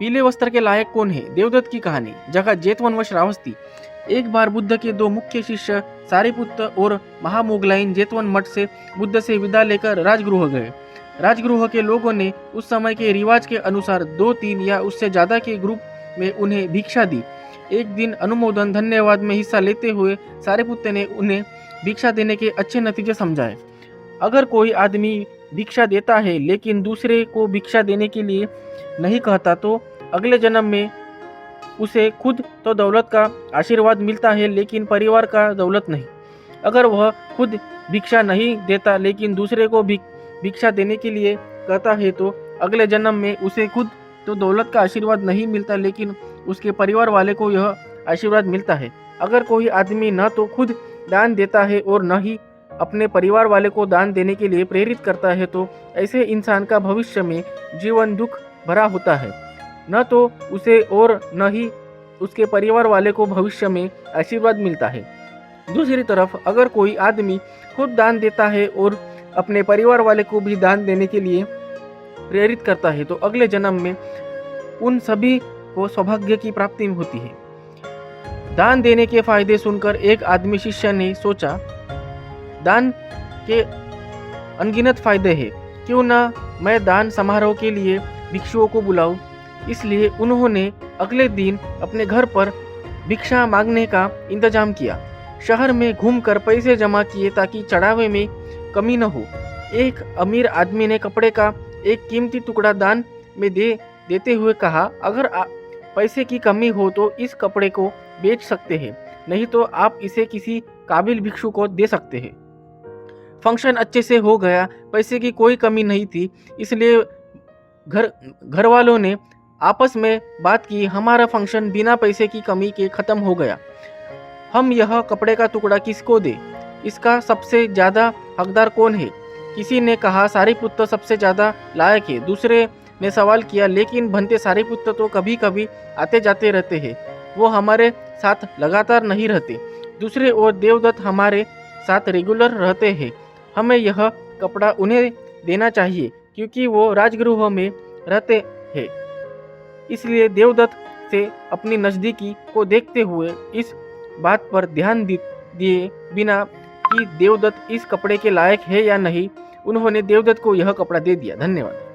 पीले वस्त्र के लायक कौन है? देवदत्त की कहानी। जगह जेतवन व श्रावस्ती। एक बार बुद्ध के दो मुख्य शिष्य सारिपुत्र और महामोगलाइन जेतवन मठ से बुद्ध से विदा लेकर राजगृह गए। राजगृह के लोगों ने उस समय के रिवाज के अनुसार 2-3 या उससे ज्यादा के ग्रुप में उन्हें भिक्षा दी। एक दिन अनुमोदन धन्यवाद में हिस्सा लेते हुए सारिपुत्र ने उन्हें भिक्षा देने के अच्छे नतीजे समझाए। अगर कोई आदमी भिक्षा देता है लेकिन दूसरे को भिक्षा देने के लिए नहीं कहता तो अगले जन्म में उसे खुद तो दौलत का आशीर्वाद मिलता है लेकिन परिवार का दौलत नहीं। अगर वह खुद भिक्षा नहीं देता लेकिन दूसरे को भिक्षा देने के लिए कहता है तो अगले जन्म में उसे खुद तो दौलत का आशीर्वाद नहीं मिलता लेकिन उसके परिवार वाले को यह आशीर्वाद मिलता है। अगर कोई आदमी न तो खुद दान देता है और न ही अपने परिवार वाले को दान देने के लिए प्रेरित करता है तो ऐसे इंसान का भविष्य में जीवन दुख भरा होता है। न तो उसे और न ही उसके परिवार वाले को भविष्य में आशीर्वाद मिलता है। दूसरी तरफ अगर कोई आदमी खुद दान देता है और अपने परिवार वाले को भी दान देने के लिए प्रेरित करता है तो अगले जन्म में उन सभी को सौभाग्य की प्राप्ति होती है। दान देने के फायदे सुनकर एक आदमी शिष्य ने सोचा, दान के अनगिनत फायदे हैं, क्यों ना मैं दान समारोह के लिए भिक्षुओं को बुलाऊं। इसलिए उन्होंने अगले दिन अपने घर पर भिक्षा मांगने का इंतजाम किया। शहर में घूमकर पैसे जमा किए ताकि चढ़ावे में कमी न हो। एक अमीर आदमी ने कपड़े का एक कीमती टुकड़ा दान में देते हुए कहा, अगर पैसे की कमी हो तो इस कपड़े को बेच सकते हैं, नहीं तो आप इसे किसी काबिल भिक्षु को दे सकते हैं। फंक्शन अच्छे से हो गया, पैसे की कोई कमी नहीं थी, इसलिए घर वालों ने आपस में बात की, हमारा फंक्शन बिना पैसे की कमी के खत्म हो गया। हम यह कपड़े का टुकड़ा किसको दे? इसका सबसे ज्यादा हकदार कौन है? किसी ने कहा सारिपुत्र सबसे ज्यादा लायक है। दूसरे ने सवाल किया, लेकिन भंते सारिपुत्र तो कभी कभी आते जाते रहते हैं, वो हमारे साथ लगातार नहीं रहते। दूसरे ओर देवदत्त हमारे साथ रेगुलर रहते हैं, हमें यह कपड़ा उन्हें देना चाहिए क्योंकि वो राजगृह में रहते हैं। इसलिए देवदत्त से अपनी नज़दीकी को देखते हुए इस बात पर ध्यान दिए बिना कि देवदत्त इस कपड़े के लायक है या नहीं, उन्होंने देवदत्त को यह कपड़ा दे दिया। धन्यवाद।